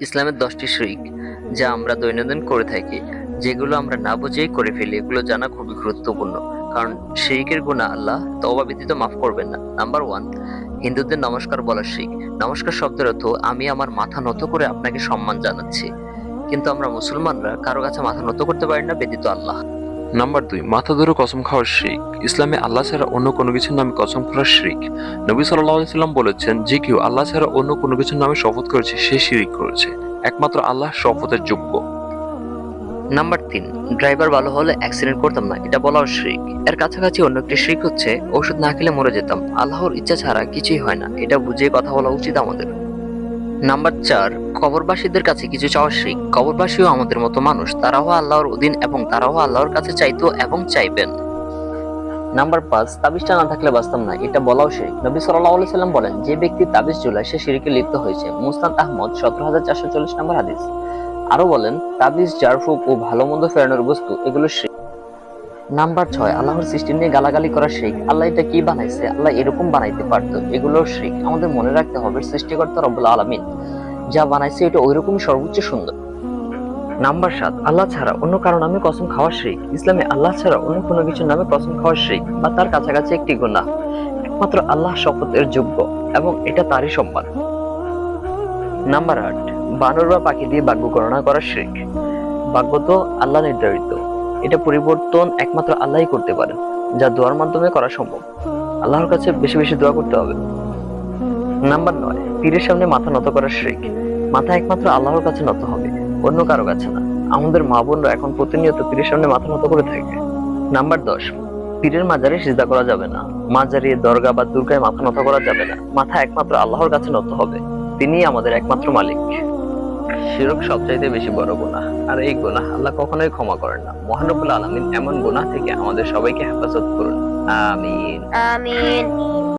ইসলামের 10টি শিরক যা আমরা দৈনন্দিন করে থাকি, যেগুলো আমরা না বুঝেই করে ফেলি, এগুলো জানা খুবই গুরুত্বপূর্ণ। কারণ শিরকের গুনাহ আল্লাহ তওবা ব্যতীত মাফ করবেন না। নাম্বার 1, হিন্দুদের নমস্কার বলা শিরক। নমস্কার শব্দের অর্থ আমি আমার মাথা নত করে আপনাকে সম্মান জানাচ্ছি, কিন্তু আমরা মুসলমানরা কারো কাছে মাথা নত করতে পারি না ব্যতীত আল্লাহ। নাম্বার 2, মাথা ধরে কসম খাওয়ার শিরক। ইসলামে আল্লাহ ছাড়া অন্য কোনো কিছুর নামে কসম করা শিরক। নবী সাল্লাল্লাহু আলাইহি সাল্লাম বলেছেন, যে কেউ আল্লাহ ছাড়া অন্য কোনো কিছুর নামে শপথ করেছে সে শিরক করেছে। একমাত্র আল্লাহ শপথের যোগ্য। নাম্বার 3, ড্রাইভার ভালো হলে অ্যাক্সিডেন্ট করতাম না, এটা বলাও শিরক। এর কাছাকাছি অন্য একটি শিরক হচ্ছে ওষুধ না খেলে মরে যেতাম, আল্লাহর ইচ্ছা ছাড়া কিছুই হয় না, এটা বুঝে কথা বলা উচিত আমাদের। নাম্বার 4, কবরবাসীদের কাছে কিছু চাওয়া শিরক। কবরবাসীও আমাদের মতো মানুষ, তারাও আল্লাহর অধীন এবং তারাও আল্লাহর কাছে চাইতো এবং চাইবেন। নাম্বার 5, তাবিজটা না থাকলে বাঁচতাম না, এটা বলাও শিরক। নবী সাল্লাল্লাহু আলাইহি সাল্লাম বলেন, যে ব্যক্তি তাবিজ ঝুলায় সে শিরকে লিপ্ত হয়েছে। মুসনাদ আহমদ 17440 নম্বর হাদিস। আরো বলেন, তাবিজ, জারফুক ও ভালো মন্দ ফেরানোর বস্তু, এগুলো শিরক। নাম্বার 6, আল্লাহর সৃষ্টি নিয়ে গালাগালি করা শিরক। আল্লাহ এটা কি বানাইছে, আল্লাহ এরকম বানাইতে পারতো, এগুলো শিরক। আমাদের মনে রাখতে হবে সৃষ্টিকর্তা রব্বুল আলামিন যা বানাইছে এটা ওইরকমই সর্বোচ্চ সুন্দর। নাম্বার 7, আল্লাহ ছাড়া অন্য কারো নামে কসম খাওয়া শিরক। ইসলামে আল্লাহ ছাড়া অন্য কোনো কিছুর নামে কসম খাওয়া শিরক বা তার কাছাকাছি একটি গুনাহ। একমাত্র আল্লাহ শপথের যোগ্য এবং এটা তারই সম্মান। নাম্বার 8, বানর বা পাখি দিয়ে ভাগ্য গণনা করা শিরক। ভাগ্য তো আল্লাহ নির্ধারিত, এটা পরিবর্তন একমাত্র আল্লাহই করতে পারেন, যা দোয়ার মাধ্যমে করা সম্ভব। আল্লাহর কাছে বেশি বেশি দোয়া করতে হবে। নাম্বার 9, পীরের সামনে মাথা নত করা শিরক। মাথা একমাত্র আল্লাহর কাছে নত হবে, অন্য কারো কাছে না। আমাদের মা বোনরা এখন প্রতিনিয়ত পীরের সামনে মাথা নত করে থাকে। নাম্বার 10, পীরের মাজারে সিজদা করা যাবে না, মাজারে, দরগা বা দুর্গায় মাথা নত করা যাবে না। মাথা একমাত্র আল্লাহর কাছে নত হবে, তিনিই আমাদের একমাত্র মালিক। শিরক সবচাইতে বেশি বড় গুনাহ, আর এই গুনাহ আল্লাহ কখনোই ক্ষমা করেন না। মহান রব্বুল আলামিন এমন গুনাহ থেকে আমাদের সবাইকে হেফাজত করুন। আমিন। আমিন।